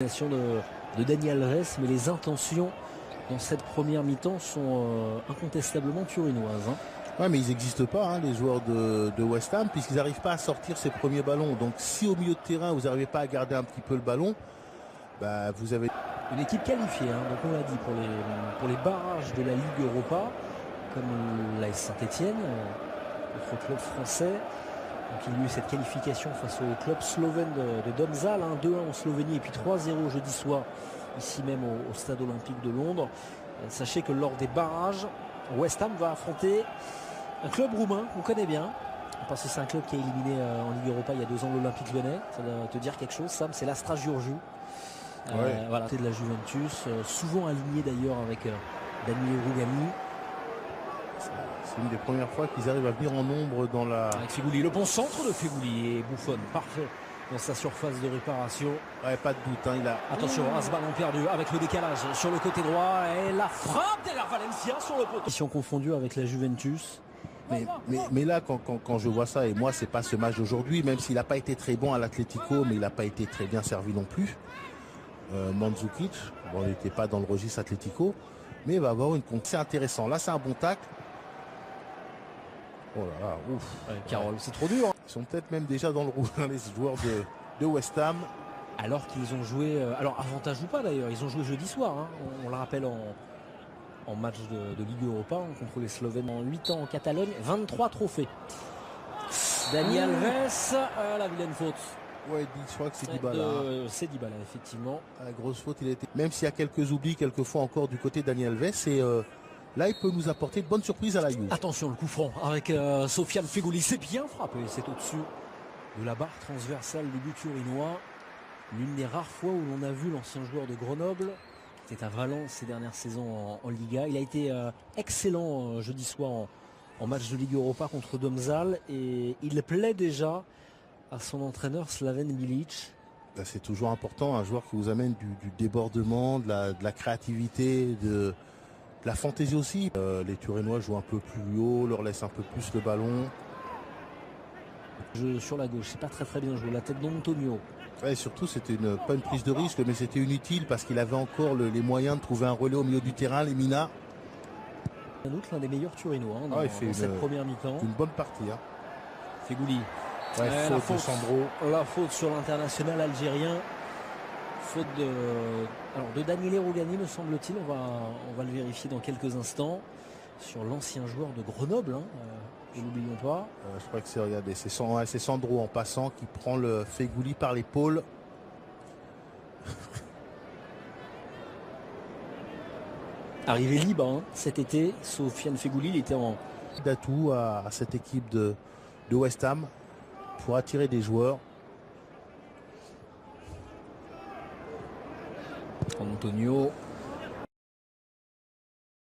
De Dani Alves, mais les intentions dans cette première mi-temps sont incontestablement turinoises. Ouais, mais ils n'existent pas, hein, les joueurs de West Ham, puisqu'ils n'arrivent pas à sortir ces premiers ballons. Donc si au milieu de terrain, vous n'arrivez pas à garder un petit peu le ballon, bah, vous avez... Une équipe qualifiée, hein, donc on l'a dit, pour les barrages de la Ligue Europa, comme l'AS Saint-Etienne, notre club français. Donc il y a eu cette qualification face au club slovène de Domžale, 2-1 en Slovénie et puis 3-0 jeudi soir, ici même au stade olympique de Londres. Sachez que lors des barrages, West Ham va affronter un club roumain qu'on connaît bien, parce que c'est un club qui a éliminé en Ligue Europa il y a 2 ans l'Olympique Lyonnais. Ça doit te dire quelque chose, Sam, c'est l'Astra Giurgiu. Ouais. Voilà, c'est de la Juventus, souvent aligné d'ailleurs avec Daniele Rugani. C'est une des premières fois qu'ils arrivent à venir en nombre dans la... Avec Feghouli, le bon centre de Feghouli et Buffon, parfait dans sa surface de réparation. Ouais, pas de doute, hein, il a... Attention à ce ballon perdu avec le décalage sur le côté droit et la frappe derrière Valencia sur le poteau. Ils sont confondus avec la Juventus. Mais là, quand je vois ça, et moi, c'est pas ce match d'aujourd'hui, même s'il n'a pas été très bon à l'Atlético, mais il n'a pas été très bien servi non plus. Mandzukic, bon, il n'était pas dans le registre Atlético, mais il va avoir une compte. C'est intéressant. Là, c'est un bon tacle. Oh là là, ouf. Ouais, Carole, c'est trop dur. Ils sont peut-être même déjà dans le rouge, les joueurs de West Ham. Alors qu'ils ont joué, alors avantage ou pas d'ailleurs, ils ont joué jeudi soir, hein, on le rappelle en match de Ligue Europa contre les Slovènes en 8 ans en Catalogne, 23 trophées. Dani Alves, la vilaine faute. Ouais, je crois que c'est Dybala. C'est Dybala, effectivement. La grosse faute, il a été... Même s'il y a quelques oublis, quelquefois encore du côté de Dani Alves, et là, il peut nous apporter de bonnes surprises à la Juve. Attention, le coup franc avec Sofiane Feghouli, c'est bien frappé, c'est au-dessus de la barre transversale du but turinois. L'une des rares fois où l'on a vu l'ancien joueur de Grenoble, qui était à Valence ces dernières saisons en Liga. Il a été excellent jeudi soir en match de Ligue Europa contre Domžale et il plaît déjà à son entraîneur Slaven Bilic. C'est toujours important, un joueur qui vous amène du débordement, de la créativité, de la fantaisie aussi. Les Turinois jouent un peu plus haut, leur laissent un peu plus le ballon. Sur la gauche, c'est pas très bien joué, la tête d'Antonio. Ouais, surtout, c'était pas une prise de risque, mais c'était inutile parce qu'il avait encore les moyens de trouver un relais au milieu du terrain, Lemina. Sans doute l'un des meilleurs Turinois dans cette première mi-temps. Une bonne partie. Hein. Feghouli. Ouais, faute de Sandro. La faute sur l'international algérien. Faute de Daniele Rugani, me semble-t-il. On va le vérifier dans quelques instants. Sur l'ancien joueur de Grenoble, ne l'oublions pas. Je crois que c'est Sandro en passant qui prend le Feghouli par l'épaule. Arrivé libre cet été, Sofiane Feghouli, il était en d'atout à cette équipe de West Ham pour attirer des joueurs. Antonio